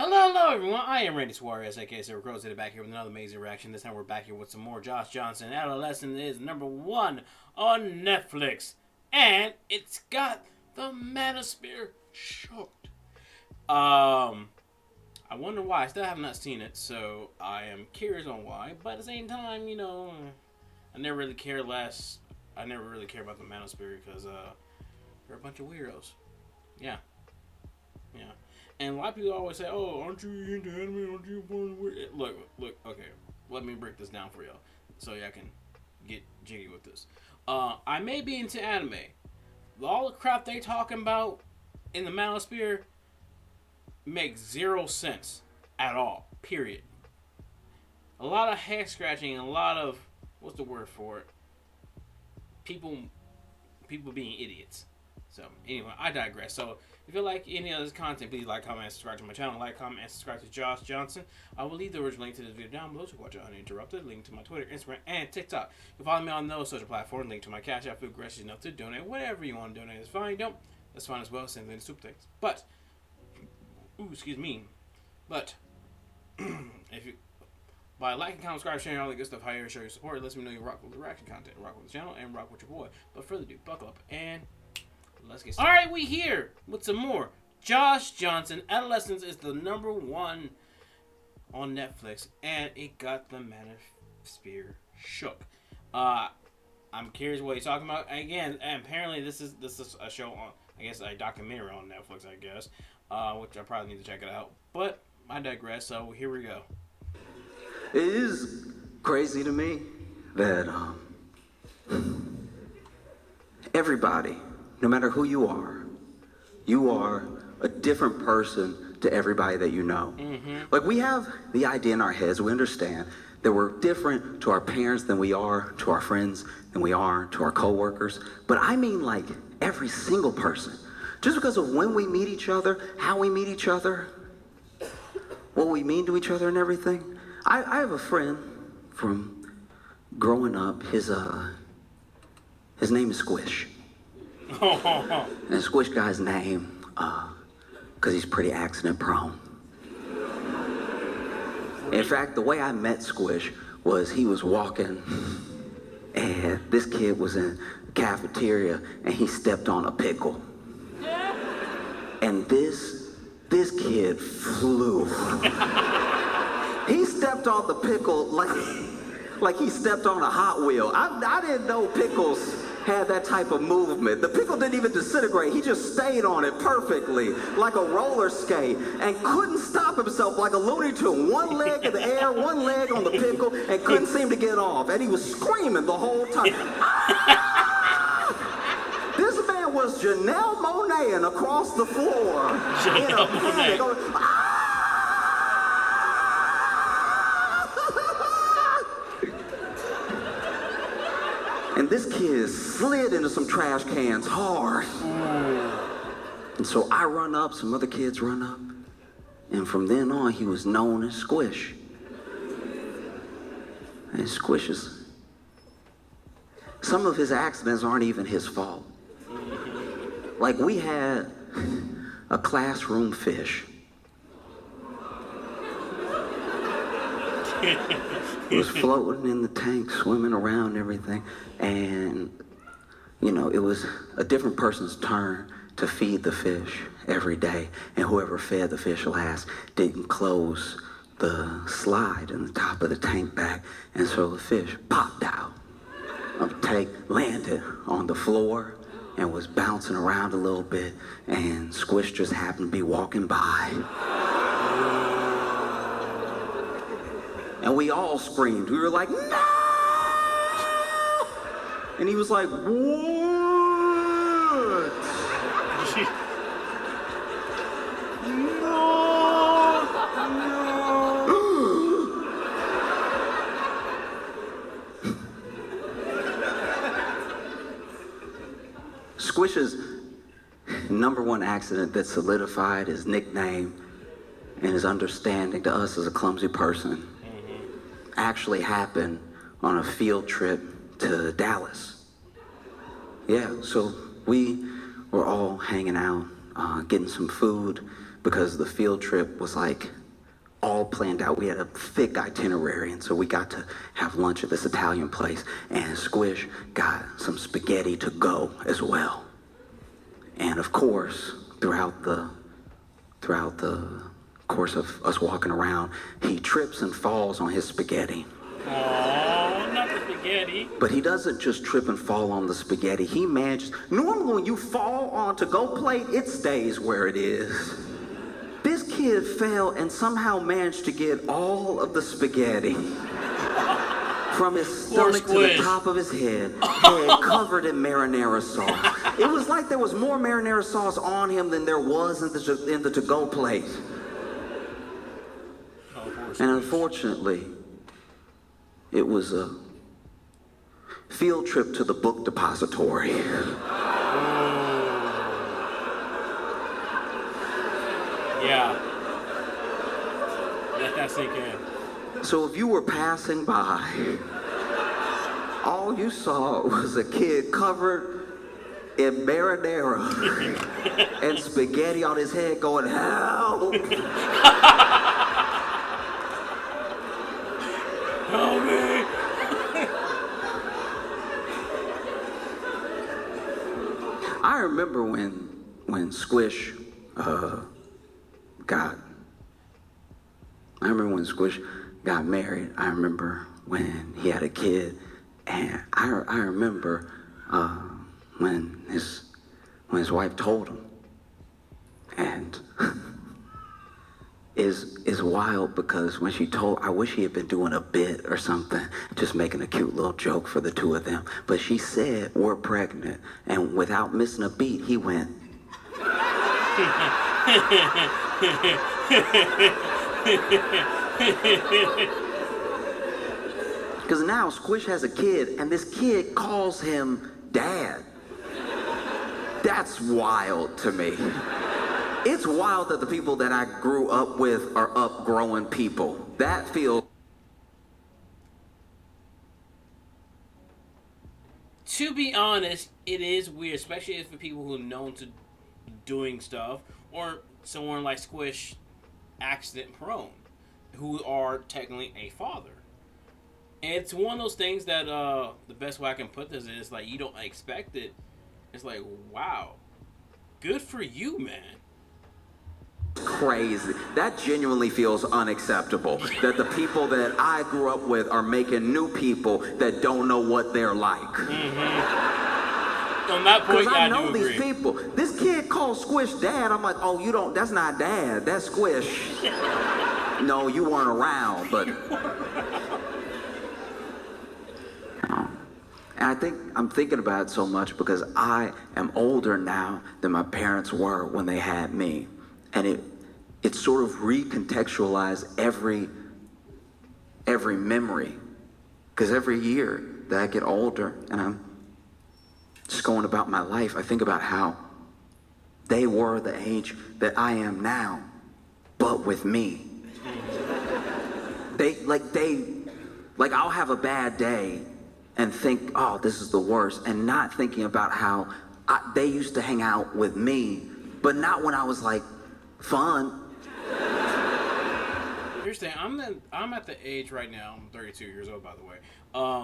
Hello, everyone. I am Randy Suarez, aka Silva Crow, back here with another amazing reaction. This time we're back here with some more Josh Johnson. Adolescence is #1 on Netflix, and it's got the Manosphere shocked. I wonder why. I still have not seen it, so I am curious on why. But at the same time, I never really care less. I never really care about the Manosphere because they're a bunch of weirdos. Yeah. Yeah. And a lot of people always say, "Oh, aren't you into anime? Aren't you weird?" Look. Okay, let me break this down for y'all, so y'all can get jiggy with this. I may be into anime. All the crap they talking about in the Manosphere makes 0 sense at all. Period. A lot of head scratching and a lot of what's the word for it? People being idiots. So anyway, I digress. So if you like any of this content, please like, comment, and subscribe to my channel. Like, comment, and subscribe to Josh Johnson. I will leave the original link to this video down below to watch it uninterrupted. Link to my Twitter, Instagram, and TikTok. You can follow me on those social platforms. Link to my Cashapp. Feel gracious enough to donate whatever you want to donate. It's fine. You don't. That's fine as well. Same thing to super things. But, excuse me. But if you by liking, comment, subscribe, sharing all the good stuff, how you show your support, it lets me know you rock with the reaction content, rock with the channel, and rock with your boy. But further ado, buckle up and let's get started. Alright, we here with some more Josh Johnson. Adolescence is the #1 on Netflix, and it got the Manosphere shook. I'm curious what he's talking about. Again, and apparently this is a show on, I guess, a documentary on Netflix, I guess, which I probably need to check it out. But I digress, so here we go. It is crazy to me that everybody, no matter who you are a different person to everybody that you know. Like, we have the idea in our heads, we understand that we're different to our parents than we are to our friends, than we are to our coworkers. But I mean, like, every single person. Just because of when we meet each other, how we meet each other, what we mean to each other and everything. I have a friend from growing up. His name is Squish. And Squish guy's name, because he's pretty accident prone. In fact, the way I met Squish was he was walking, and this kid was in the cafeteria, and he stepped on a pickle. And this kid flew. He stepped on the pickle like he stepped on a Hot Wheel. I didn't know pickles had that type of movement. The pickle didn't even disintegrate. He just stayed on it perfectly, like a roller skate, and couldn't stop himself like a Looney Tune. One leg in the air, one leg on the pickle, and couldn't seem to get off. And he was screaming the whole time. Ah! This man was Janelle Monáe across the floor in a panic. Ah! And this kid slid into some trash cans hard. And so I run up, some other kids run up, and from then on he was known as Squish. And Squishes, some of his accidents aren't even his fault. Like, we had a classroom fish. He was floating in the tank, swimming around and everything. And, it was a different person's turn to feed the fish every day. And whoever fed the fish last didn't close the slide in the top of the tank back. And so the fish popped out of the tank, landed on the floor, and was bouncing around a little bit. And Squish just happened to be walking by. And we all screamed. We were like, "No!" And he was like, "What?" No. Squish's #1 accident that solidified his nickname and his understanding to us as a clumsy person actually happened on a field trip to Dallas. Yeah, so we were all hanging out, getting some food, because the field trip was like all planned out. We had a thick itinerary, and so we got to have lunch at this Italian place, and Squish got some spaghetti to go as well. And of course, throughout the course of us walking around, he trips and falls on his spaghetti. Oh, not the spaghetti. But he doesn't just trip and fall on the spaghetti. He manages. Normally, when you fall on to-go plate, it stays where it is. This kid fell and somehow managed to get all of the spaghetti from his stomach to the top of his head covered in marinara sauce. It was like there was more marinara sauce on him than there was in the to-go plate. And unfortunately, it was a field trip to the book depository. Yeah. Let that sink in. So if you were passing by, all you saw was a kid covered in marinara and spaghetti on his head going, help! Help me! I remember when Squish got married. I remember when he had a kid, and I remember when his wife told him, and is wild because when she told, I wish he had been doing a bit or something, just making a cute little joke for the two of them. But she said, we're pregnant, and without missing a beat, he went. Because now Squish has a kid, and this kid calls him Dad. That's wild to me. It's wild that the people that I grew up with are upgrowing people. That feels... To be honest, it is weird, especially if for people who are known to doing stuff, or someone like Squish, accident prone, who are technically a father. And it's one of those things that the best way I can put this is like you don't expect it. It's like, wow, good for you, man. Crazy. That genuinely feels unacceptable. That the people that I grew up with are making new people that don't know what they're like. Mm-hmm. On that point, I know these people. This kid calls Squish Dad. I'm like, oh, you don't. That's not Dad. That's Squish. No, you weren't around, but. And I'm thinking about it so much because I am older now than my parents were when they had me. And it sort of recontextualized every memory. Because every year that I get older and I'm just going about my life, I think about how they were the age that I am now, but with me. I'll have a bad day and think, oh, this is the worst, and not thinking about how they used to hang out with me, but not when I was like, fun. Here's the thing, I'm at the age right now, I'm 32 years old by the way,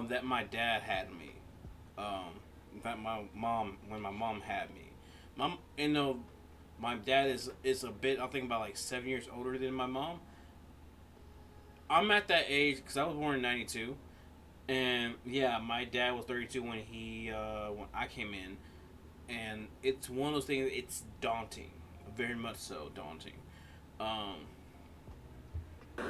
that my dad had me. In fact, when my mom had me. My dad is a bit, I think about like 7 years older than my mom. I'm at that age, because I was born in 92. And yeah, my dad was 32 when I came in, and it's one of those things. It's daunting, very much so daunting.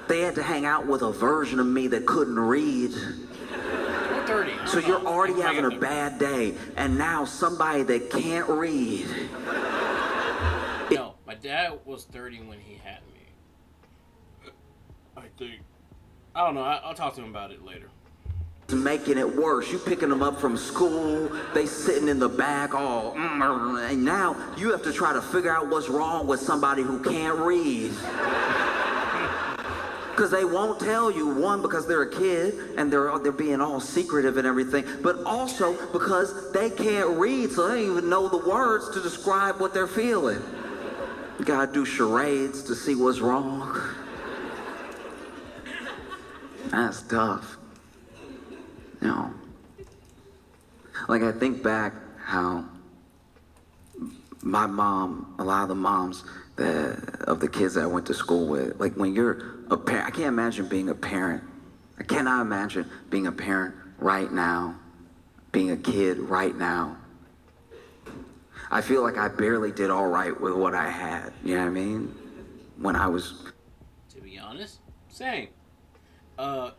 They had to hang out with a version of me that couldn't read. We're 30. So you're already having a bad day, and now somebody that can't read. No, my dad was 30 when he had me. I think. I don't know. I'll talk to him about it later. Making it worse. You picking them up from school, they sitting in the back all, and now you have to try to figure out what's wrong with somebody who can't read. Because they won't tell you, one, because they're a kid and they're being all secretive and everything, but also because they can't read, so they don't even know the words to describe what they're feeling. You gotta do charades to see what's wrong. That's tough. You know, like I think back how my mom, a lot of the moms of the kids that I went to school with, like when you're a parent, I can't imagine being a parent. I cannot imagine being a parent right now, being a kid right now. I feel like I barely did all right with what I had, you know what I mean? When I was... To be honest, same.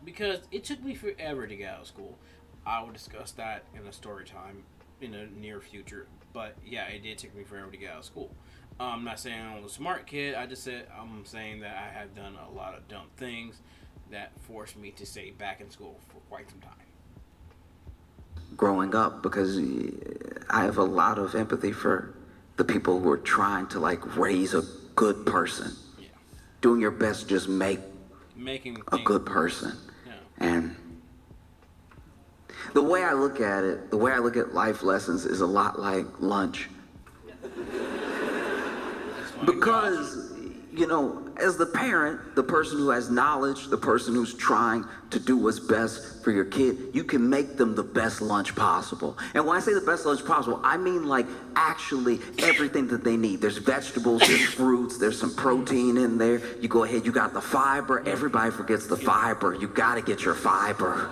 Because it took me forever to get out of school. I will discuss that in a story time in the near future. But yeah, it did take me forever to get out of school. I'm not saying I was a smart kid. I'm saying that I have done a lot of dumb things that forced me to stay back in school for quite some time. Growing up, because I have a lot of empathy for the people who are trying to like raise a good person. Yeah. Doing your best to just making a good person. Yeah. And the way I look at it, the way I look at life lessons is a lot like lunch. Because, you know, as the parent, the person who has knowledge, the person who's trying to do what's best for your kid, you can make them the best lunch possible. And when I say the best lunch possible, I mean like actually everything that they need. There's vegetables, there's fruits, there's some protein in there. You go ahead, you got the fiber. Everybody forgets the fiber. You gotta get your fiber.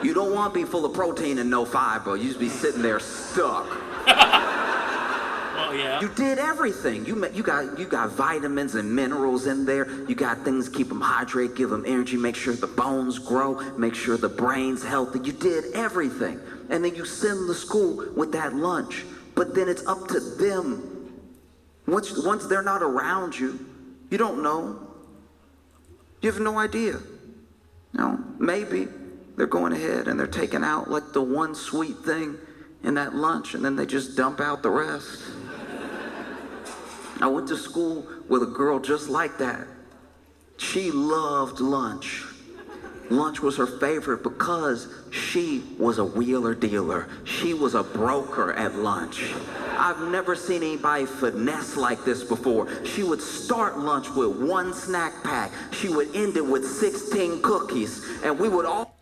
You don't want to be full of protein and no fiber. You just be sitting there stuck. Yeah. You did everything. You got vitamins and minerals in there. You got things to keep them hydrated, give them energy, make sure the bones grow, make sure the brain's healthy. You did everything. And then you send them to school with that lunch. But then it's up to them. Once they're not around you, you don't know. You have no idea. Maybe they're going ahead and they're taking out like the one sweet thing in that lunch and then they just dump out the rest. I went to school with a girl just like that. She loved lunch. Lunch was her favorite because she was a wheeler dealer. She was a broker at lunch. I've never seen anybody finesse like this before. She would start lunch with one snack pack. She would end it with 16 cookies. And we would all...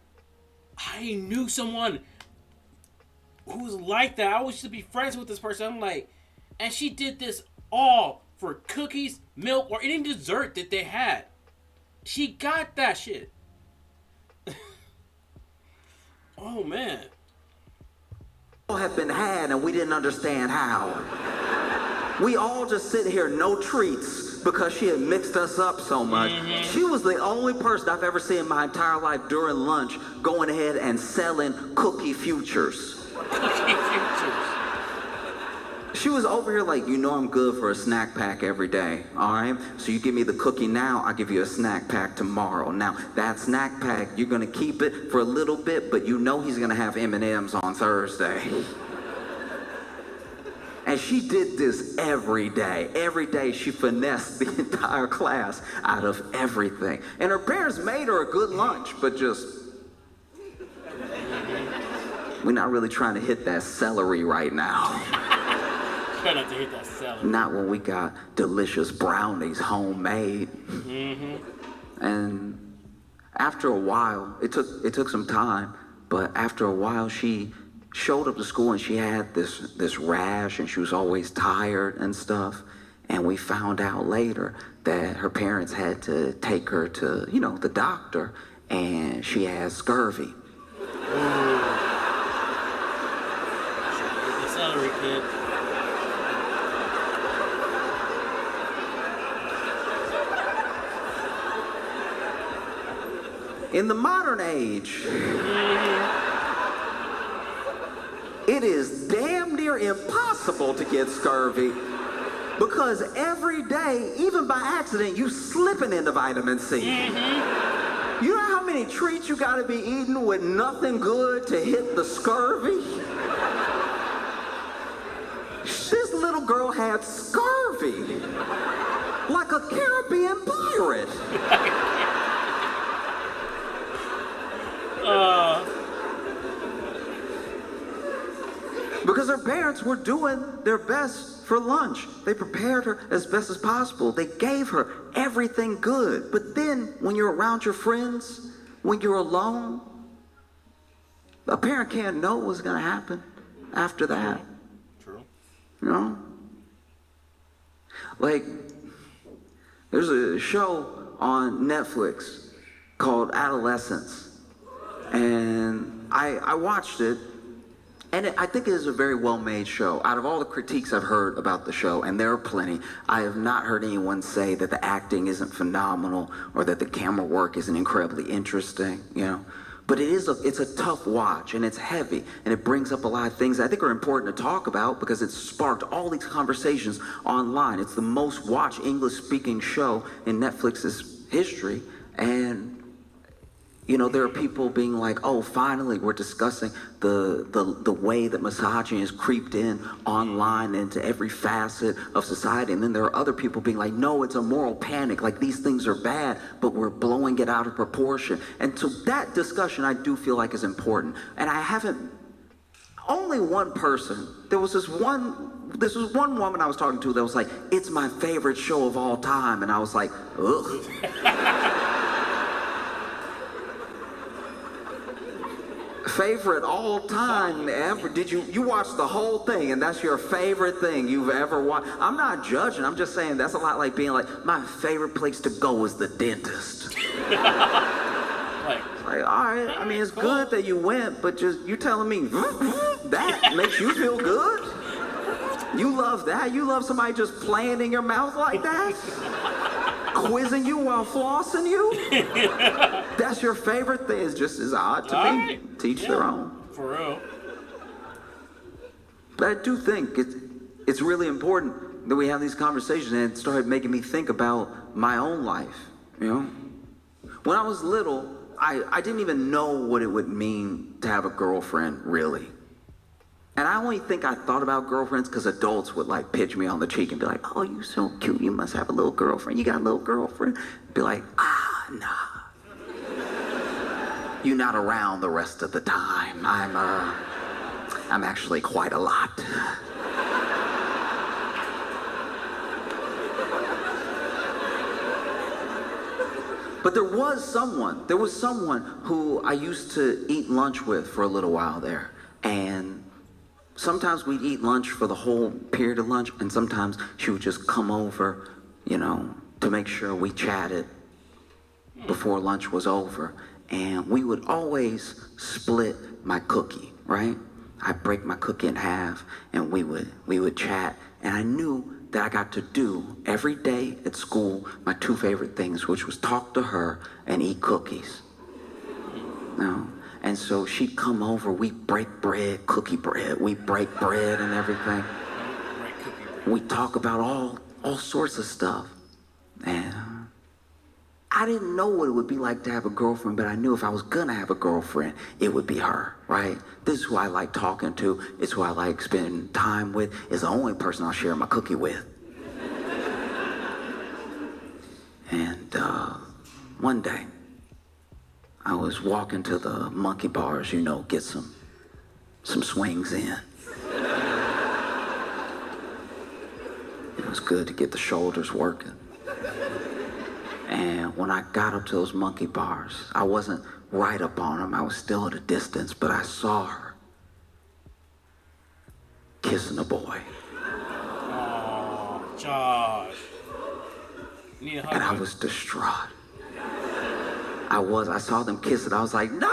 I knew someone who was like that. I used to be friends with this person. I'm like, and she did this all for cookies, milk, or any dessert that they had. She got that shit. Oh, man. Have been had and we didn't understand how. We all just sit here, no treats, because she had mixed us up so much. Mm-hmm. She was the only person I've ever seen in my entire life during lunch going ahead and selling cookie futures. Cookie futures. She was over here like, I'm good for a snack pack every day, all right? So you give me the cookie now, I'll give you a snack pack tomorrow. Now, that snack pack, you're going to keep it for a little bit, but he's going to have M&Ms on Thursday. And she did this every day. Every day she finessed the entire class out of everything. And her parents made her a good lunch, but just... We're not really trying to hit that celery right now. Try not to hit that celery. Not when we got delicious brownies, homemade. Mm-hmm. And after a while, it took some time, but after a while she showed up to school and she had this rash and she was always tired and stuff. And we found out later that her parents had to take her to, the doctor, and she had scurvy. Ooh. The celery, kid. In the modern age, it is damn near impossible to get scurvy because every day, even by accident, you slipping into vitamin C. Mm-hmm. You know how many treats you gotta be eating with nothing good to hit the scurvy? This little girl had scurvy, like a Caribbean pirate. Because her parents were doing their best for lunch. They prepared her as best as possible. They gave her everything good. But then when you're around your friends, when you're alone, a parent can't know what's going to happen after that. True. You know? Like, there's a show on Netflix called Adolescence. And I watched it. And I think it is a very well-made show. Out of all the critiques I've heard about the show, and there are plenty, I have not heard anyone say that the acting isn't phenomenal or that the camera work isn't incredibly interesting, you know. But it's a tough watch, and it's heavy, and it brings up a lot of things I think are important to talk about because it's sparked all these conversations online. It's the most watched English-speaking show in Netflix's history, and you know, there are people being like, oh, finally we're discussing the way that misogyny has creeped in online into every facet of society. And then there are other people being like, no, it's a moral panic. Like, these things are bad, but we're blowing it out of proportion. And so that discussion I do feel like is important. And I haven't, only one person, there was this was one woman I was talking to that was like, it's my favorite show of all time. And I was like, ugh. Favorite all time ever? Did you watch the whole thing and that's your favorite thing you've ever watched? I'm not judging, I'm just saying that's a lot like being like, my favorite place to go is the dentist. Like, all right, I mean, it's good that you went, but just you telling me that makes you feel good? You love that? You love somebody just playing in your mouth like that? Quizzing you while flossing you? That's your favorite thing? It's just as odd to me. Right. Teach their own. For real. But I do think it's really important that we have these conversations, and it started making me think about my own life, you know? When I was little, I didn't even know what it would mean to have a girlfriend, really. And I only think I thought about girlfriends because adults would like pitch me on the cheek and be like, oh, you so cute, you must have a little girlfriend. You got a little girlfriend? Be like, nah. You're not around the rest of the time. I'm actually quite a lot. But there was someone who I used to eat lunch with for a little while there. And sometimes we'd eat lunch for the whole period of lunch, and sometimes she would just come over, you know, to make sure we chatted before lunch was over. And we would always split my cookie, right? I'd break my cookie in half, and we would chat. And I knew that I got to do every day at school my two favorite things, which was talk to her and eat cookies. You know? And so she'd come over, we'd break bread, cookie bread, we break bread and everything. We talk about all sorts of stuff. And I didn't know what it would be like to have a girlfriend, but I knew if I was gonna have a girlfriend, it would be her, right? This is who I like talking to, it's who I like spending time with, it's the only person I'll share my cookie with. And one day, I was walking to the monkey bars, you know, get some swings in. It was good to get the shoulders working. And when I got up to those monkey bars, I wasn't right up on them, I was still at a distance, but I saw her kissing a boy. Oh, Josh. And I was distraught. I saw them kissing. I was like, no!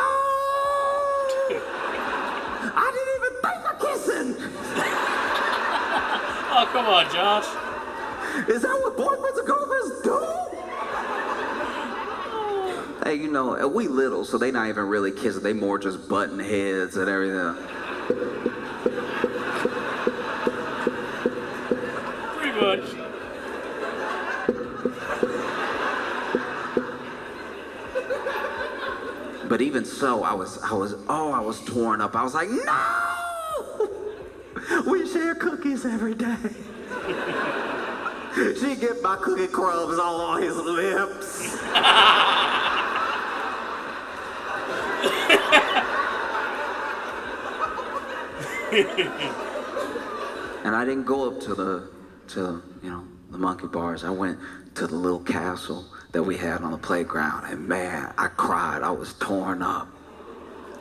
I didn't even think of kissing! Oh, come on, Josh. Is that what boyfriends and girlfriends do? Hey, you know, we little, so they not even really kissing. They more just butting heads and everything. Pretty much. But even so, I was torn up. I was like, no! We share cookies every day. She'd get my cookie crumbs all on his lips. And I didn't go up to the monkey bars. I went to the little castle that we had on the playground, and man, I cried. I was torn up,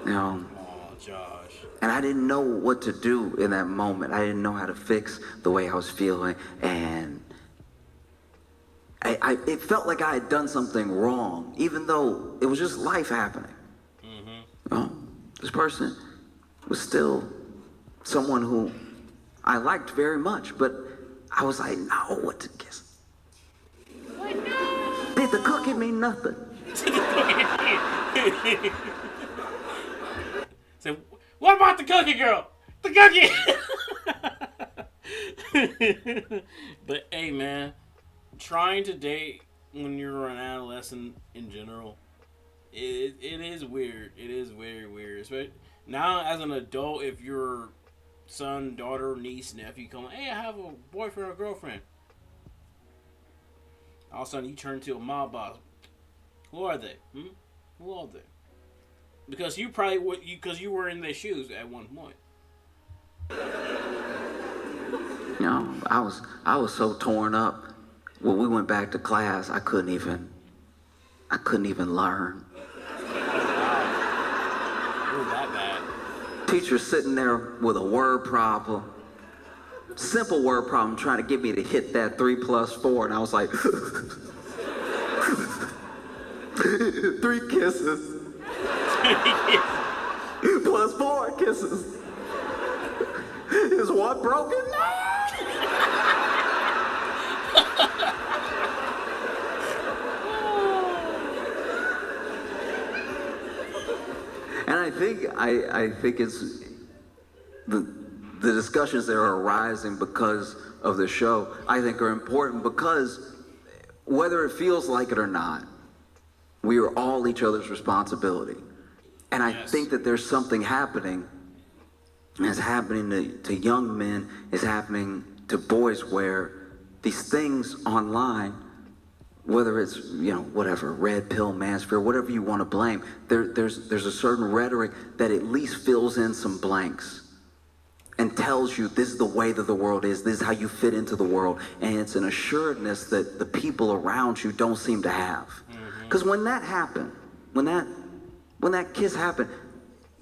you know. Oh, Josh. And I didn't know what to do in that moment. I didn't know how to fix the way I was feeling, and it felt like I had done something wrong, even though it was just life happening. Mm-hmm. You know, this person was still someone who I liked very much, but I was like, no, what to kiss? What? No. Did the cookie mean nothing? So, what about the cookie girl? The cookie! But hey, man, trying to date when you're an adolescent in general, it is weird. It is very weird. Especially now as an adult, if your son, daughter, niece, nephew come, hey, I have a boyfriend or girlfriend. All of a sudden, you turn to a mob boss. Who are they? Who are they? Because you probably because you were in their shoes at one point. You know, I was so torn up. When we went back to class, I couldn't even learn. Wow. It was that bad. Teacher sitting there with a word problem. Simple word problem, trying to get me to hit that 3 + 4, and I was like, 3 kisses. Plus 4 kisses. Is one broken? And I think it's the discussions that are arising because of the show, I think are important because whether it feels like it or not, we are all each other's responsibility. And I think that there's something happening. It's happening to young men. It's happening to boys where these things online, whether it's, whatever, red pill, Manosphere, whatever you want to blame, there's a certain rhetoric that at least fills in some blanks and tells you this is the way that the world is, this is how you fit into the world. And it's an assuredness that the people around you don't seem to have. Because when that happened, when that kiss happened,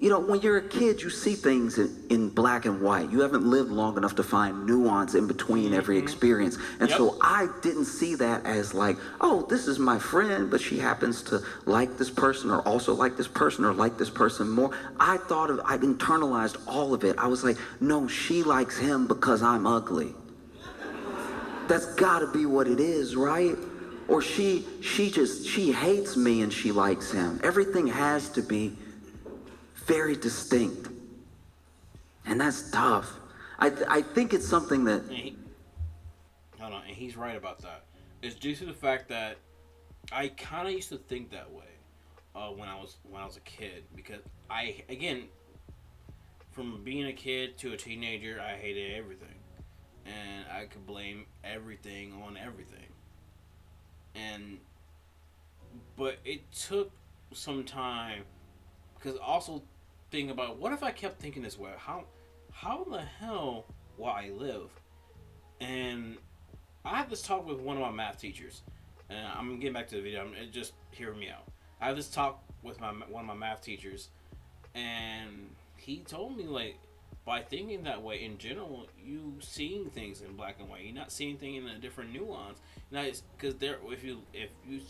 when you're a kid, you see things in black and white. You haven't lived long enough to find nuance in between every experience. And so I didn't see that as like, oh, this is my friend, but she happens to like this person or also like this person or like this person more. I internalized all of it. I was like, no, she likes him because I'm ugly. That's gotta be what it is, right? Or she hates me and she likes him. Everything has to be very distinct, and that's tough. I think it's something that. Hold on, and he's right about that. It's due to the fact that I kind of used to think that way when I was a kid, because from being a kid to a teenager, I hated everything, and I could blame everything on everything, but it took some time. Because also think about, what if I kept thinking this way? How the hell will I live? And I had this talk with one of my math teachers. And I'm getting back to the video. Just hear me out. I had this talk with one of my math teachers. And he told me, like, by thinking that way, in general, you seeing things in black and white. You're not seeing things in a different nuance. Because if you're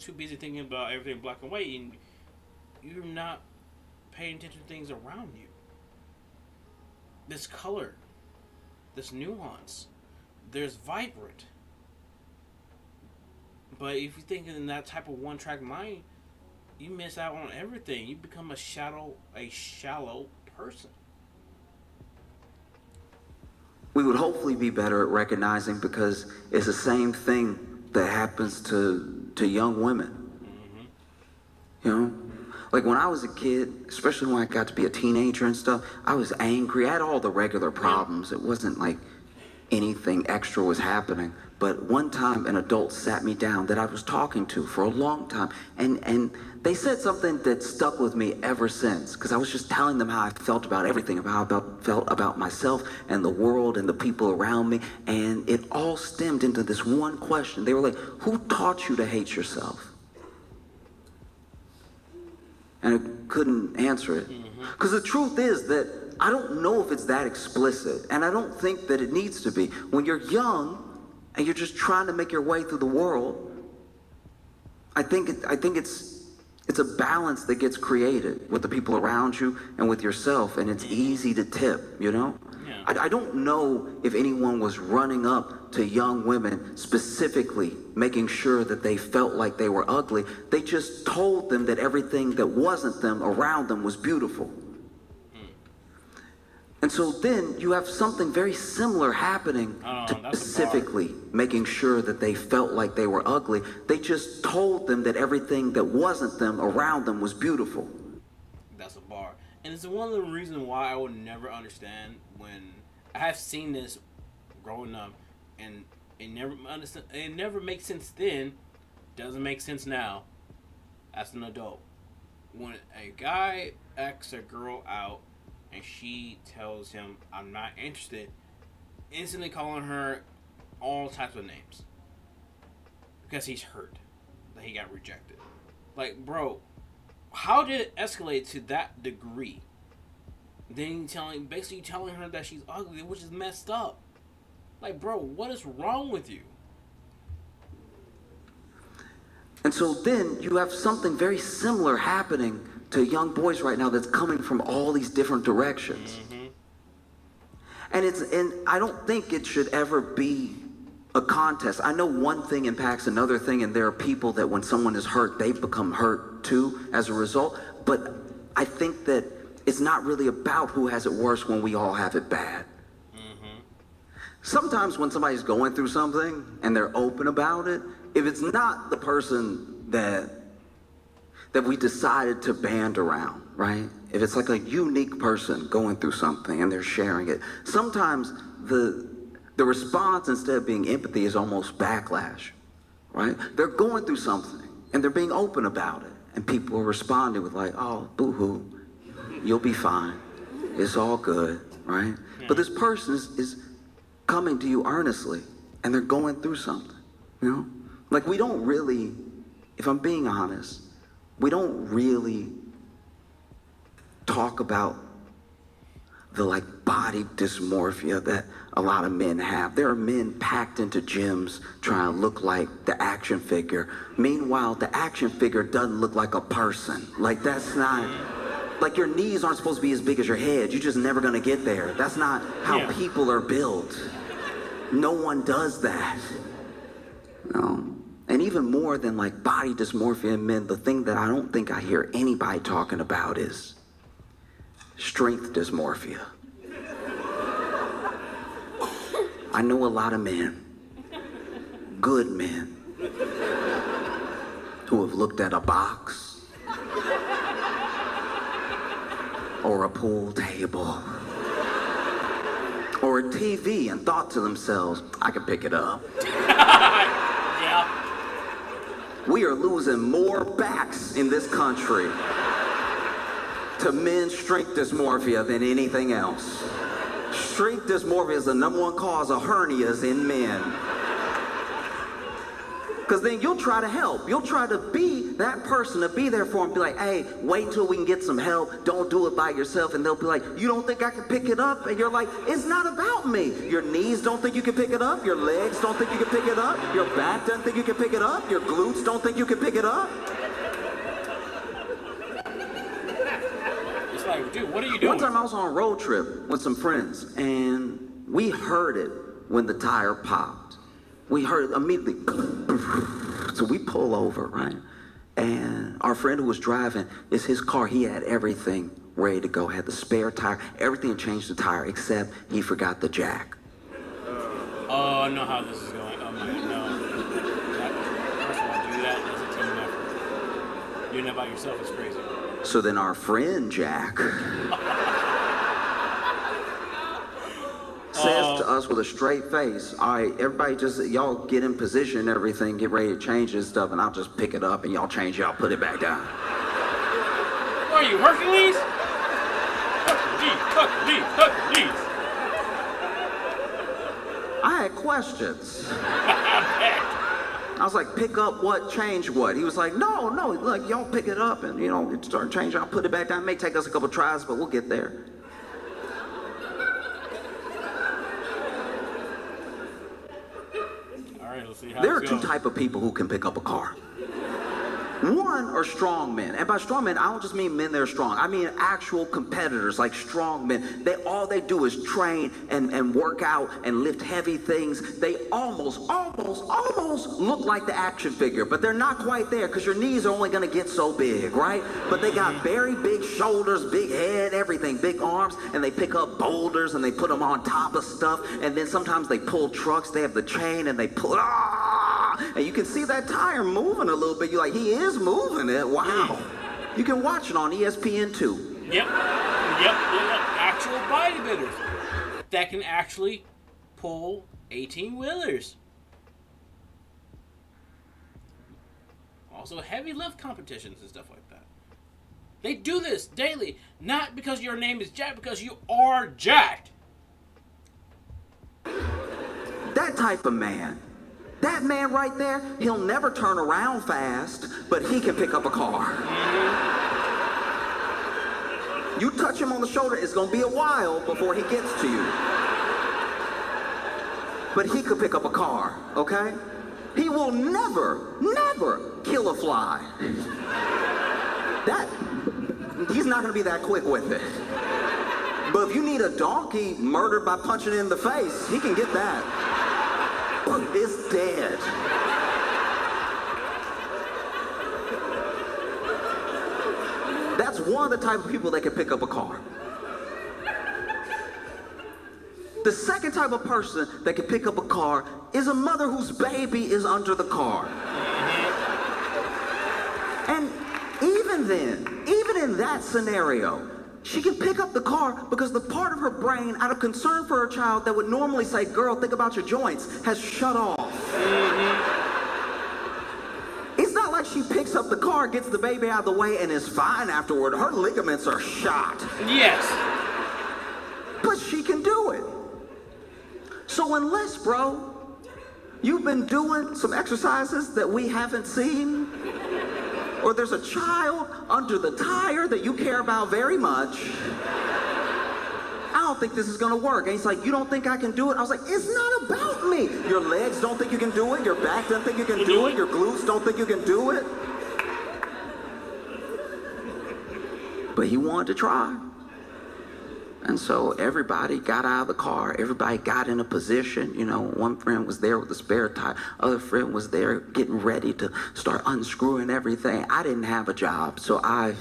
too busy thinking about everything black and white, you're not paying attention to things around you. This color, this nuance, there's vibrant. But if you think in that type of one-track mind, you miss out on everything. You become a shallow person. We would hopefully be better at recognizing, because it's the same thing that happens to young women. Like when I was a kid, especially when I got to be a teenager and stuff, I was angry. I had all the regular problems. It wasn't like anything extra was happening. but one time an adult sat me down that I was talking to for a long time, and they said something that stuck with me ever since, because I was just telling them how I felt about everything, about how I felt about myself and the world and the people around me, and it all stemmed into this one question. They were like, who taught you to hate yourself? And I couldn't answer it. Because the truth is that I don't know if it's that explicit, and I don't think that it needs to be. When you're young and you're just trying to make your way through the world, I think it's a balance that gets created with the people around you and with yourself, and it's easy to tip, you know? Yeah. I don't know if anyone was running up to young women specifically making sure that they felt like they were ugly. They just told them that everything that wasn't them around them was beautiful. And so then you have something very similar happening to specifically making sure that they felt like they were ugly. They just told them that everything that wasn't them around them was beautiful. That's a bar. And it's one of the reasons why I would never understand when I have seen this growing up, and it never makes sense then, doesn't make sense now as an adult. When a guy asks a girl out and she tells him, I'm not interested, instantly calling her all types of names because he's hurt that he got rejected. Like, bro, how did it escalate to that degree? Then basically telling her that she's ugly, which is messed up. Like, bro, what is wrong with you? And so then you have something very similar happening to young boys right now that's coming from all these different directions. And I don't think it should ever be a contest. I know one thing impacts another thing, and there are people that when someone is hurt, they become hurt too as a result. But I think that it's not really about who has it worse when we all have it bad. Sometimes when somebody's going through something and they're open about it, if it's not the person that we decided to band around, right? If it's like a unique person going through something and they're sharing it, sometimes the response, instead of being empathy, is almost backlash, right? They're going through something and they're being open about it, and people are responding with like, oh, boo-hoo, you'll be fine. It's all good, right? But this person is coming to you earnestly, and they're going through something, you know? Like, we don't really, if I'm being honest, we don't really talk about the like body dysmorphia that a lot of men have. There are men packed into gyms trying to look like the action figure. Meanwhile, the action figure doesn't look like a person. Like, that's not, like, your knees aren't supposed to be as big as your head. You're just never gonna get there. That's not how people are built. No one does that. No. And even more than like body dysmorphia in men, the thing that I don't think I hear anybody talking about is strength dysmorphia. I know a lot of men, good men, who have looked at a box or a pool table or a TV and thought to themselves, I could pick it up. We are losing more backs in this country to men's strength dysmorphia than anything else. Strength dysmorphia is the #1 cause of hernias in men. Because then you'll try to help. You'll try to be that person, to be there for them. Be like, hey, wait till we can get some help. Don't do it by yourself. And they'll be like, you don't think I can pick it up? And you're like, it's not about me. Your knees don't think you can pick it up. Your legs don't think you can pick it up. Your back doesn't think you can pick it up. Your glutes don't think you can pick it up. It's like, dude, what are you doing? One time I was on a road trip with some friends, and we heard it when the tire popped. We heard it immediately. So we pull over, right? And our friend who was driving, it's his car. He had everything ready to go. Had the spare tire, everything changed the tire, except he forgot the jack. Oh, I know how this is going. Oh my, no. First of all, do that as a team effort. Doing that by yourself is crazy. So then our friend Jack says to us with a straight face. All right, everybody just, y'all get in position and everything, get ready to change this stuff, and I'll just pick it up and y'all change, y'all put it back down. What are you, Hercules? Hercules. I had questions. I was like, pick up what, change what? He was like, no, look, y'all pick it up and, start changing, I'll put it back down. It may take us a couple tries, but we'll get there. All right, let's see how There are two types of people who can pick up a car. One are strong men. And by strong men, I don't just mean men that are strong. I mean actual competitors, like strong men. All they do is train and work out and lift heavy things. They almost look like the action figure, but they're not quite there because your knees are only going to get so big, right? But they got very big shoulders, big head, everything, big arms, and they pick up boulders and they put them on top of stuff. And then sometimes they pull trucks. They have the chain and they pull, and you can see that tire moving a little bit. You're like, he is moving it. Wow. You can watch it on ESPN2. Yep. Actual bodybuilders that can actually pull 18-wheelers. Also heavy lift competitions and stuff like that. They do this daily, not because your name is Jack, because you are jacked. That type of man. That man right there, he'll never turn around fast, but he can pick up a car. You touch him on the shoulder, it's gonna be a while before he gets to you. But he could pick up a car, okay? He will never kill a fly. He's not gonna be that quick with it. But if you need a donkey murdered by punching it in the face, he can get that. It's dead. That's one of the type of people that can pick up a car. The second type of person that can pick up a car is a mother whose baby is under the car. And even in that scenario, she can pick up the car because the part of her brain, out of concern for her child, that would normally say, girl, think about your joints, has shut off. It's not like she picks up the car, gets the baby out of the way, and is fine afterward. Her ligaments are shot. Yes. But she can do it. So unless, bro, you've been doing some exercises that we haven't seen, or there's a child under the tire that you care about very much, I don't think this is gonna work. And he's like, you don't think I can do it? I was like, it's not about me. Your legs don't think you can do it. Your back doesn't think you can do it. Your glutes don't think you can do it. But he wanted to try. And so everybody got out of the car. Everybody got in a position. One friend was there with the spare tire. Other friend was there getting ready to start unscrewing everything. I didn't have a job, so I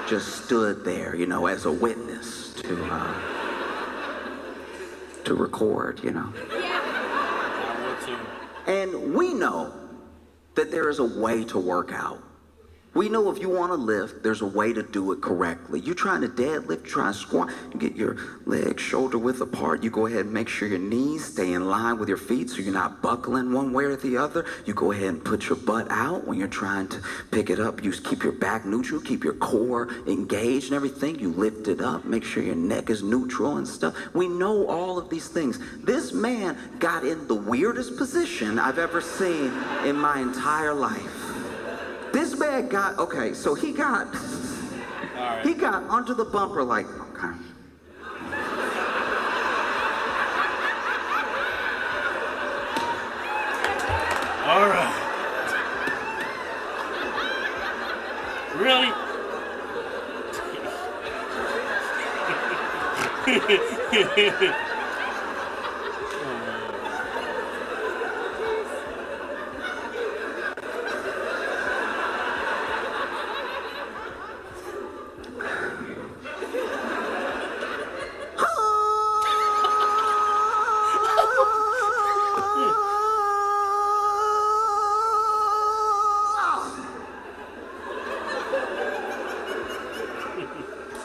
just stood there, as a witness to record, And we know that there is a way to work out. We know if you want to lift, there's a way to do it correctly. You're trying to deadlift, try to squat, you get your legs shoulder width apart. You go ahead and make sure your knees stay in line with your feet so you're not buckling one way or the other. You go ahead and put your butt out when you're trying to pick it up. You keep your back neutral, keep your core engaged and everything. You lift it up, make sure your neck is neutral and stuff. We know all of these things. This man got in the weirdest position I've ever seen in my entire life. This man got, he got under the bumper like, okay. All right. Really?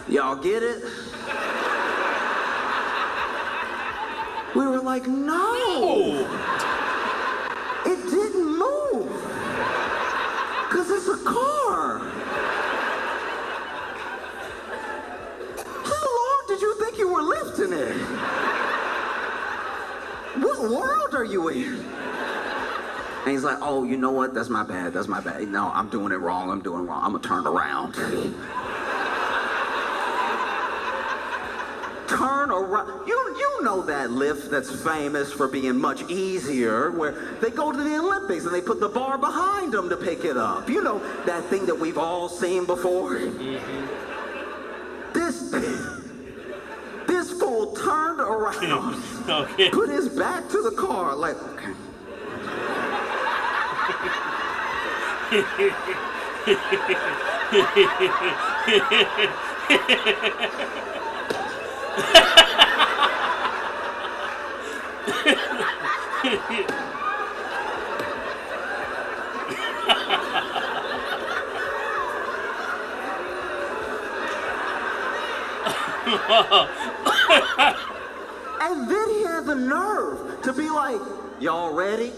Y'all get it? We were like, no. It didn't move. Because it's a car. How long did you think you were lifting it? What world are you in? And he's like, oh, you know what? That's my bad. That's my bad. No, I'm doing it wrong. I'm going to turn around. Turn around. You know that lift that's famous for being much easier, where they go to the Olympics and they put the bar behind them to pick it up. You know, that thing that we've all seen before. Mm-hmm. This fool turned around, okay. Put his back to the car, like, okay. And then he had the nerve to be like, y'all ready?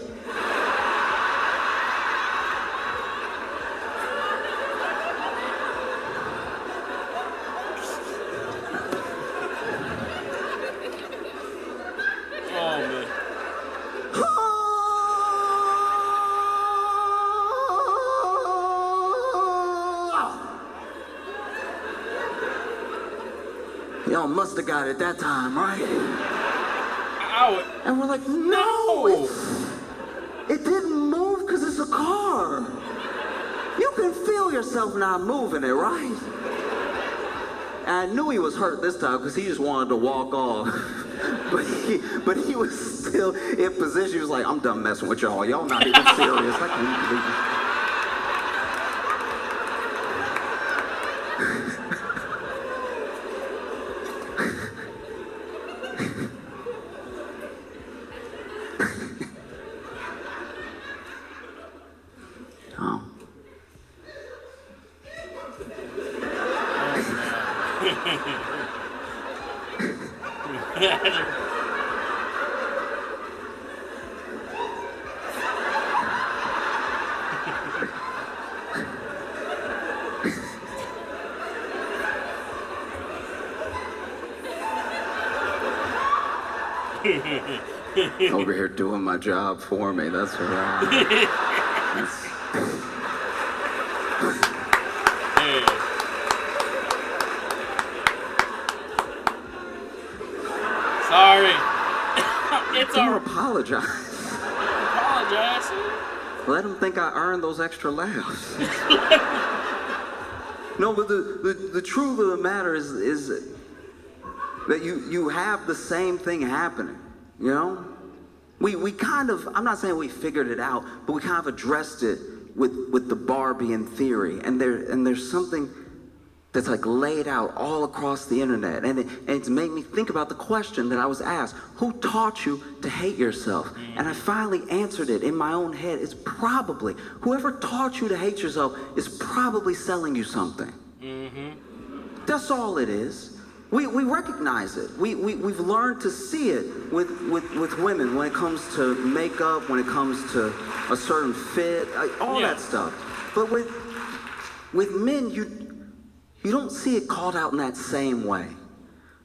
Y'all must have got it that time, right? Ow. And we're like, no! It didn't move because it's a car. You can feel yourself not moving it, right? And I knew he was hurt this time because he just wanted to walk off. But he was still in position. He was like, I'm done messing with y'all. Y'all not even serious. I can't believe it. Over here doing my job for me, that's right. Hey. Sorry. It's all apologize. Apologize. Let them think I earned those extra laughs. No, but the truth of the matter is that you have the same thing happening, you know? We kind of, I'm not saying we figured it out, but we kind of addressed it with the Barbie in theory. And there's something that's like laid out all across the internet. And it's made me think about the question that I was asked: who taught you to hate yourself? And I finally answered it in my own head. It's probably, whoever taught you to hate yourself is probably selling you something. Mm-hmm. That's all it is. We recognize it. We've learned to see it with women when it comes to makeup, when it comes to a certain fit, all that stuff. But with men, you don't see it called out in that same way.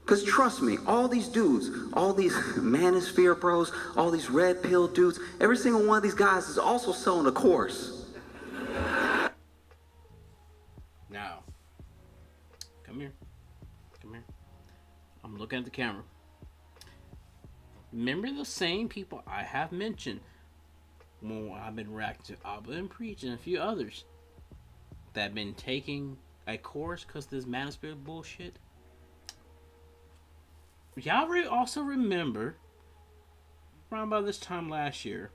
Because trust me, all these dudes, all these Manosphere bros, all these red pill dudes, every single one of these guys is also selling a course. Now, come here. I'm looking at the camera. Remember the same people I have mentioned when I've been reacting to Abba and Preach and a few others that have been taking a course because of this Manosphere bullshit? Y'all also remember around about this time last year,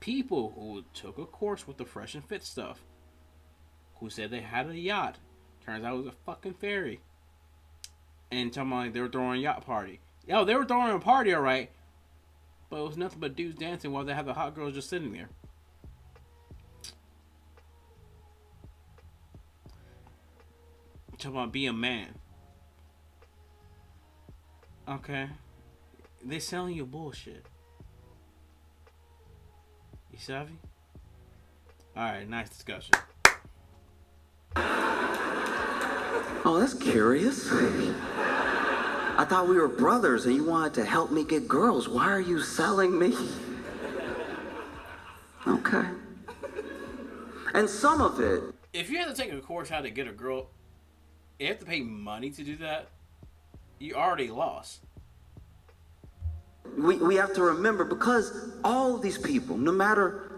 people who took a course with the Fresh and Fit stuff, who said they had a yacht, turns out it was a fucking ferry. And talking about like they were throwing a yacht party. Yo, they were throwing a party, alright. But it was nothing but dudes dancing while they had the hot girls just sitting there. Talking about being a man. Okay. They selling you bullshit. You savvy? Alright, nice discussion. Oh, that's curious. I thought we were brothers and you wanted to help me get girls. Why are you selling me? Okay. And some of it... If you have to take a course how to get a girl, you have to pay money to do that, you already lost. We have to remember, because all of these people, no matter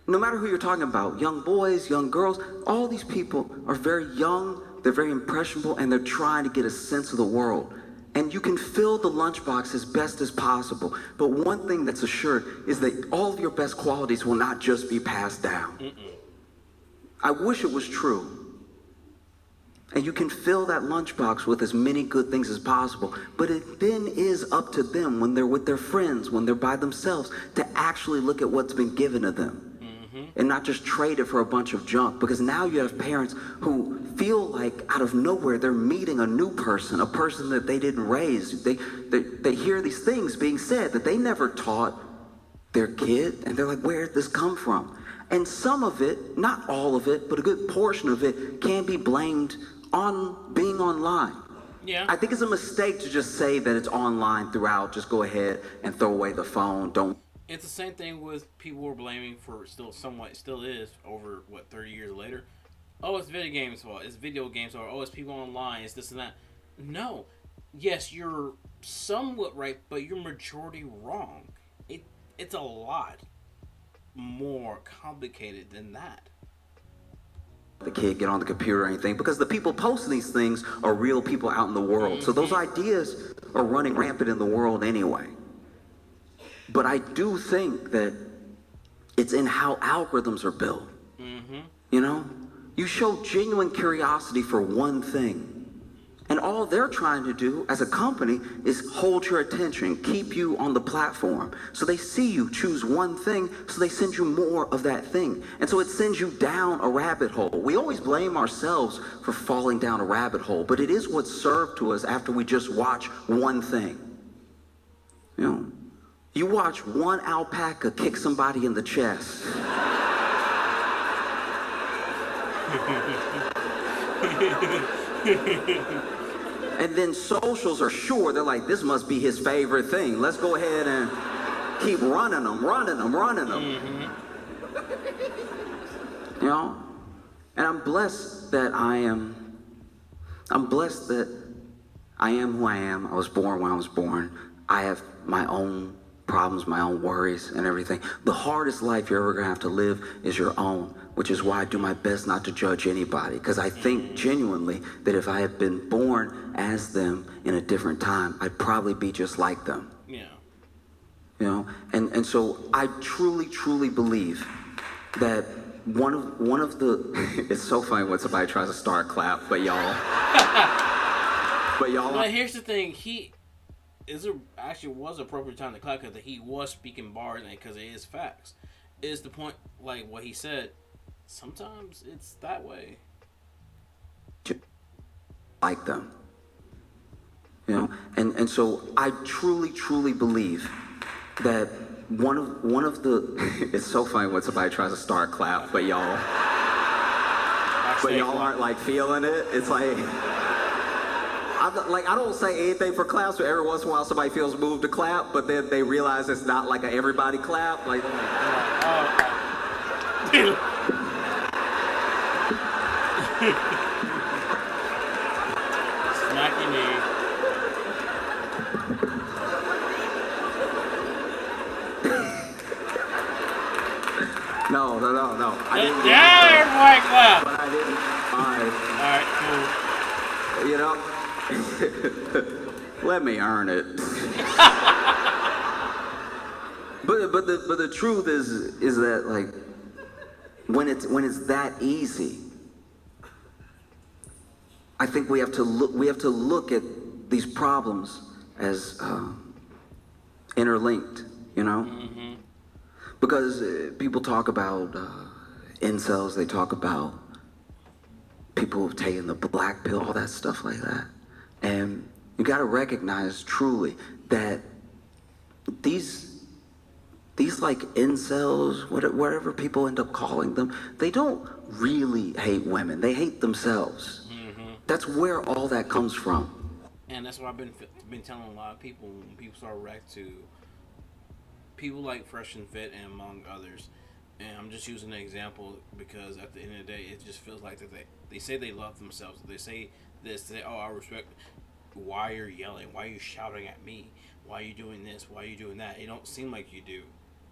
who you're talking about, young boys, young girls, all these people are very young, they're very impressionable, and they're trying to get a sense of the world. And you can fill the lunchbox as best as possible. But one thing that's assured is that all of your best qualities will not just be passed down. I wish it was true. And you can fill that lunchbox with as many good things as possible. But it then is up to them, when they're with their friends, when they're by themselves, to actually look at what's been given to them. And not just trade it for a bunch of junk. Because now you have parents who feel like out of nowhere they're meeting a new person, a person that they didn't raise. They hear these things being said that they never taught their kid. And they're like, where did this come from? And some of it, not all of it, but a good portion of it can be blamed on being online. Yeah. I think it's a mistake to just say that it's online throughout. Just go ahead and throw away the phone. Don't. It's the same thing with people who are blaming for still is over 30 years later. Oh, it's video games' fault. It's video games' fault. Oh, it's people online. It's this and that. No. Yes, you're somewhat right, but you're majority wrong. It's a lot more complicated than that. The kid get on the computer or anything, because the people posting these things are real people out in the world. So those ideas are running rampant in the world anyway. But I do think that it's in how algorithms are built. You know, you show genuine curiosity for one thing, and all they're trying to do as a company is hold your attention, keep you on the platform. So they see you choose one thing, so they send you more of that thing. And so it sends you down a rabbit hole. We always blame ourselves for falling down a rabbit hole, but it is what's served to us after we just watch one thing. You know, you watch one alpaca kick somebody in the chest. And then socials are sure, they're like, this must be his favorite thing. Let's go ahead and keep running them. You know? And I'm blessed that I am who I am. I was born when I was born. I have my own problems, my own worries and everything. The hardest life you're ever gonna have to live is your own, which is why I do my best not to judge anybody, because I think genuinely that if I had been born as them in a different time, I'd probably be just like them. Yeah. You know, and so I truly believe that one of the it's so funny when somebody tries to start a clap, but y'all But here's the thing, actually was appropriate time to clap because he was speaking bars and because it is facts. Is the point, like what he said, sometimes it's that way. Like them. You know, and so I truly believe that one of the it's so funny when somebody tries to start a clap, but y'all aren't like feeling it. It's like I don't say anything for claps, but every once in a while somebody feels moved to clap, but then they realize it's not like a everybody clap. Like, Smacky knee. No. I didn't. Yeah, everybody clap. But I didn't. All right. All right, cool. You know. Let me earn it. but the truth is that, like, when it's that easy, I think we have to look at these problems as interlinked, you know? Because people talk about incels, they talk about people who've taken the black pill, all that stuff like that. And You got to recognize truly that these like incels, whatever people end up calling them, they don't really hate women. They hate themselves. That's where all that comes from. And that's why I've been telling a lot of people when people start react to people like Fresh and Fit and among others. And I'm just using an example because at the end of the day, it just feels like that they say they love themselves. They say this, they say, oh, I respect. Why you're yelling? Why are you shouting at me? Why are you doing this? Why are you doing that? It don't seem like you do,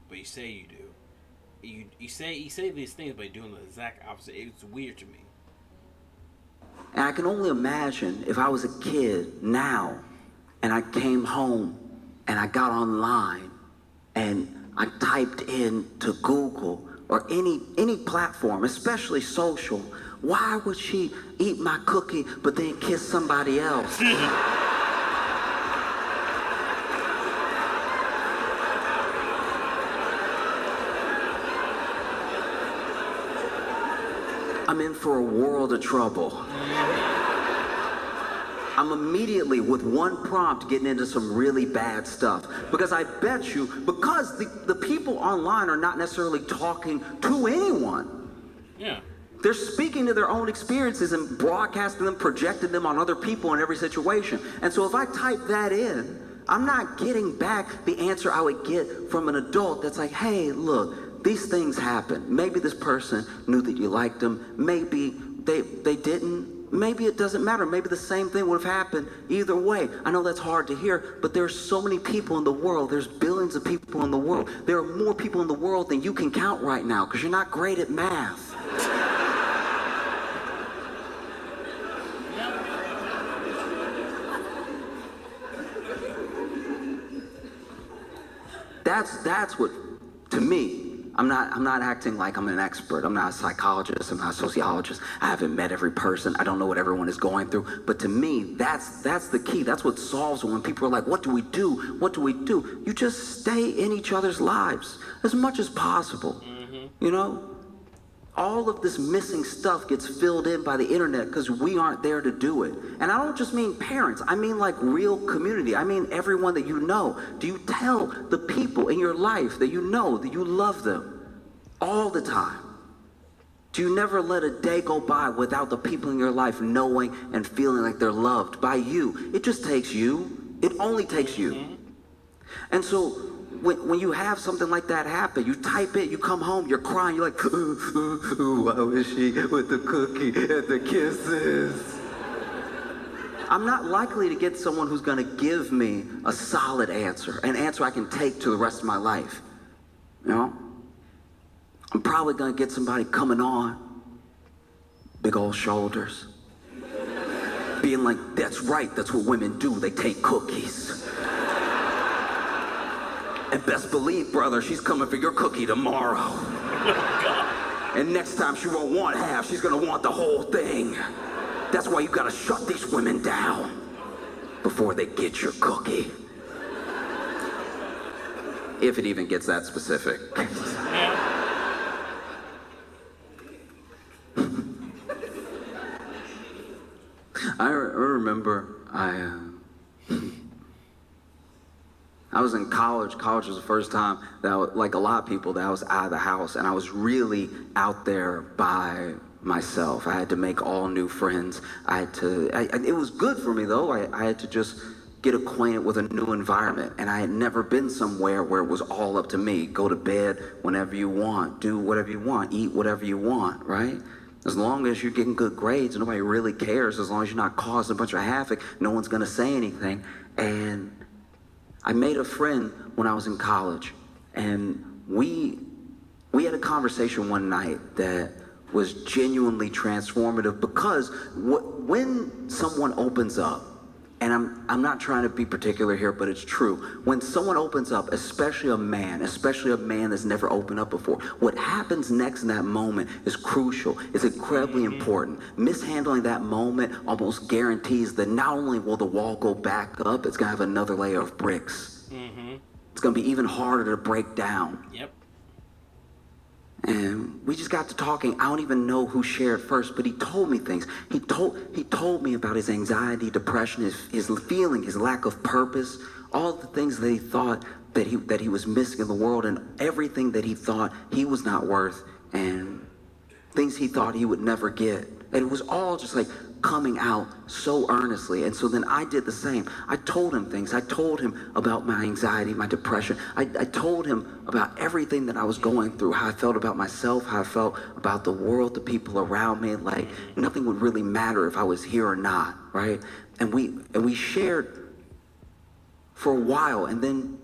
but you say you do. You say these things, but you're doing the exact opposite. It's weird to me. And I can only imagine if I was a kid now and I came home and I got online and I typed into Google or any platform, especially social, why would she eat my cookie but then kiss somebody else? I'm in for a world of trouble. I'm immediately, with one prompt, getting into some really bad stuff. Because I bet you, because the people online are not necessarily talking to anyone. Yeah. They're speaking to their own experiences and broadcasting them, projecting them on other people in every situation. And so if I type that in, I'm not getting back the answer I would get from an adult that's like, hey, look, these things happen. Maybe this person knew that you liked them. Maybe they didn't. Maybe it doesn't matter. Maybe the same thing would have happened either way. I know that's hard to hear, but there's so many people in the world. There's billions of people in the world. There are more people in the world than you can count right now because you're not great at math. That's what, to me, I'm not acting like I'm an expert. I'm not a psychologist. I'm not a sociologist. I haven't met every person. I don't know what everyone is going through. But to me, that's the key. That's what solves it when people are like, what do we do? What do we do? You just stay in each other's lives as much as possible. You know? All of this missing stuff gets filled in by the internet because we aren't there to do it. And I don't just mean parents. I mean like real community. I mean everyone that you know. Do you tell the people in your life that you know that you love them all the time? Do you never let a day go by without the people in your life knowing and feeling like they're loved by you? It just takes you. It only takes you. And so when you have something like that happen, you type it, you come home, you're crying, you're like, why was she with the cookie and the kisses? I'm not likely to get someone who's gonna give me a solid answer, an answer I can take to the rest of my life. You know? I'm probably gonna get somebody coming on, big old shoulders, being like, that's right, that's what women do, they take cookies. And best believe, brother, she's coming for your cookie tomorrow. And next time she won't want half, she's gonna want the whole thing. That's why you gotta shut these women down before they get your cookie. If it even gets that specific. I remember I was in college. College was the first time that like a lot of people, that I was out of the house, and I was really out there by myself. I had to make all new friends. It was good for me though. I had to just get acquainted with a new environment, and I had never been somewhere where it was all up to me. Go to bed whenever you want, do whatever you want, eat whatever you want, right? As long as you're getting good grades, nobody really cares. As long as you're not causing a bunch of havoc, no one's gonna say anything. And I made a friend when I was in college, and we had a conversation one night that was genuinely transformative because when someone opens up, and I'm not trying to be particular here, but it's true. When someone opens up, especially a man that's never opened up before, what happens next in that moment is crucial. It's incredibly important. Mishandling that moment almost guarantees that not only will the wall go back up, it's gonna have another layer of bricks. It's gonna be even harder to break down. Yep. And we just got to talking. I don't even know who shared first, but he told me things. He told me about his anxiety, depression, his feeling, his lack of purpose, all the things that he thought that he was missing in the world, and everything that he thought he was not worth, and things he thought he would never get. And it was all just like coming out so earnestly. And so then I did the same. I told him things. I told him about my anxiety, my depression. I told him about everything that I was going through, how I felt about myself, how I felt about the world, the people around me. Like nothing would really matter if I was here or not, right? And we shared for a while. And then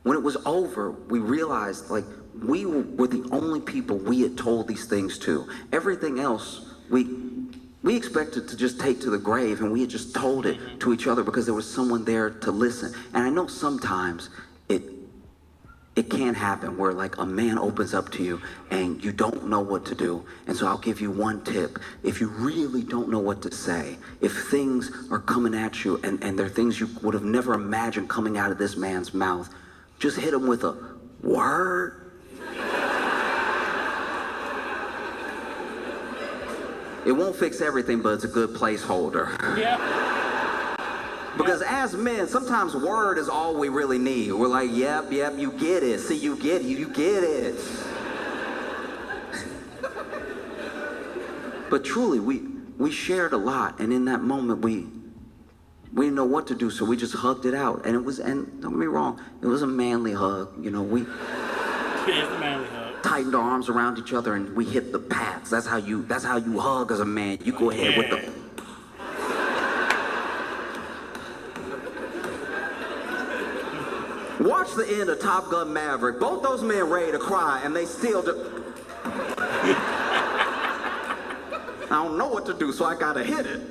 when it was over, we realized like we were the only people we had told these things to. Everything else we expected to just take to the grave, and we had just told it to each other because there was someone there to listen. And I know sometimes it can happen where like a man opens up to you and you don't know what to do. And so I'll give you one tip. If you really don't know what to say, if things are coming at you and they're things you would have never imagined coming out of this man's mouth, just hit him with a word. It won't fix everything, but it's a good placeholder. Yeah. Because as men, sometimes word is all we really need. We're like, yep, you get it. See, you get it. But truly, we shared a lot, and in that moment, we didn't know what to do, so we just hugged it out. And don't get me wrong, it was a manly hug. You know, we It's a manly hug. tightened our arms around each other and we hit the pats. That's how you hug as a man. You go ahead with the. Watch the end of Top Gun Maverick. Both those men ready to cry and they still do. I don't know what to do, so I gotta hit it.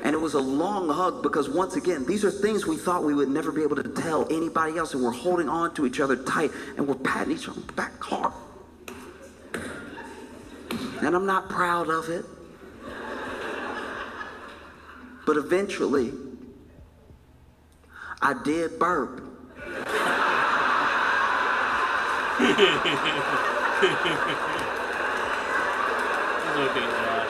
And it was a long hug because once again, these are things we thought we would never be able to tell anybody else, and we're holding on to each other tight and we're patting each other back hard. And I'm not proud of it. But eventually, I did burp. It's okay, Josh.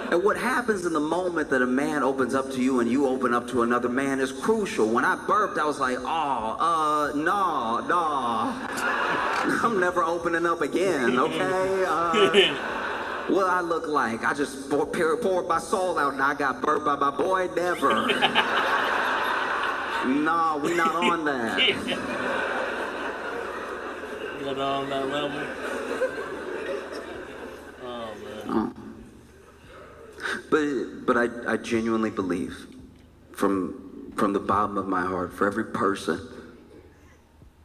And what happens in the moment that a man opens up to you and you open up to another man is crucial. When I burped, I was like, no. I'm never opening up again, okay? What I look like? I just poured my soul out and I got burped by my boy? Never. No, we not on that. Not on that level. Oh, man. But I genuinely believe from the bottom of my heart, for every person,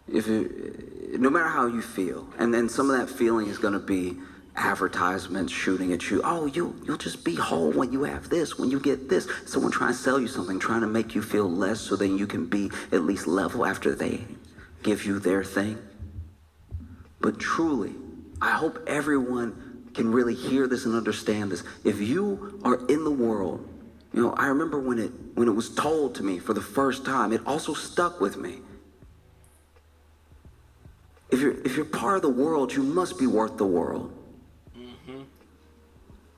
no matter how you feel, and then some of that feeling is going to be advertisements shooting at you. Oh, you'll just be whole when you have this, when you get this. Someone trying to sell you something, trying to make you feel less so then you can be at least level after they give you their thing. But truly, I hope everyone can really hear this and understand this. If you are in the world, you know, I remember when it was told to me for the first time, it also stuck with me. If you're part of the world, you must be worth the world. Mm-hmm.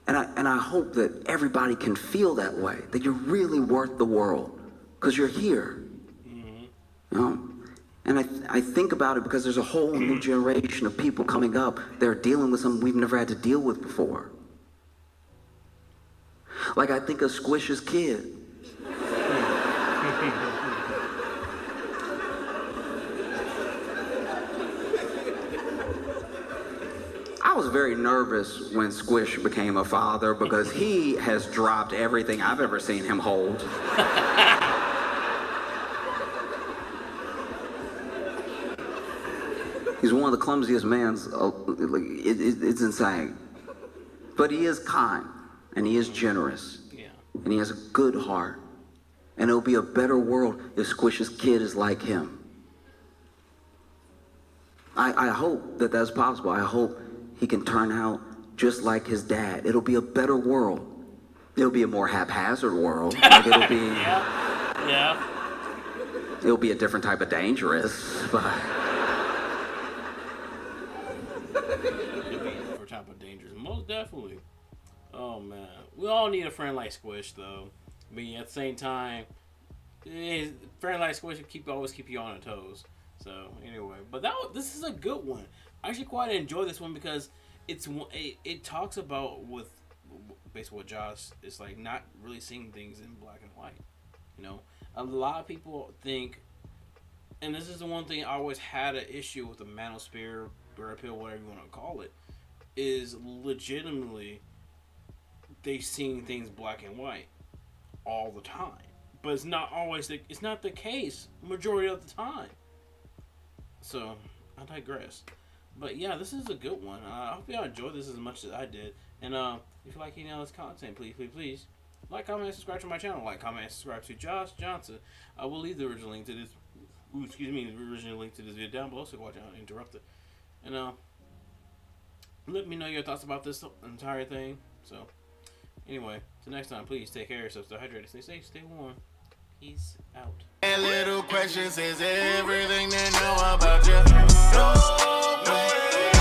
And I hope that everybody can feel that way, that you're really worth the world, because you're here. Mm-hmm. You know? And I think about it because there's a whole new generation of people coming up. They're dealing with something we've never had to deal with before. Like I think of Squish's kid. I was very nervous when Squish became a father because he has dropped everything I've ever seen him hold. He's one of the clumsiest mans. It's insane. But he is kind, and he is generous. Yeah. And he has a good heart. And it'll be a better world if Squish's kid is like him. I hope that that's possible. I hope he can turn out just like his dad. It'll be a better world. it'll be a more haphazard world. Like it'll be, Yeah. it'll be a different type of dangerous, but. For type of dangers, most definitely. Oh man, we all need a friend like Squish though. I mean, at the same time, friend like Squish will always keep you on your toes. So anyway, but this is a good one. I actually quite enjoy this one because it talks about with basically what Josh is like, not really seeing things in black and white. You know, a lot of people think, and this is the one thing I always had an issue with the Manosphere, Red Pill, whatever you want to call it, is legitimately they seeing things black and white all the time. But it's not always it's not the case majority of the time. So I digress. But yeah, this is a good one. I hope y'all enjoyed this as much as I did. And if you like any of this content, please like, comment, and subscribe to my channel. Like, comment, and subscribe to Josh Johnson. I will leave the original link to this. The original link to this video down below, so watch out and interrupt it. And let me know your thoughts about this entire thing. So anyway, till next time, please take care of yourself, stay hydrated, stay safe, stay warm. Peace out. And little questions is everything they know about you. No way.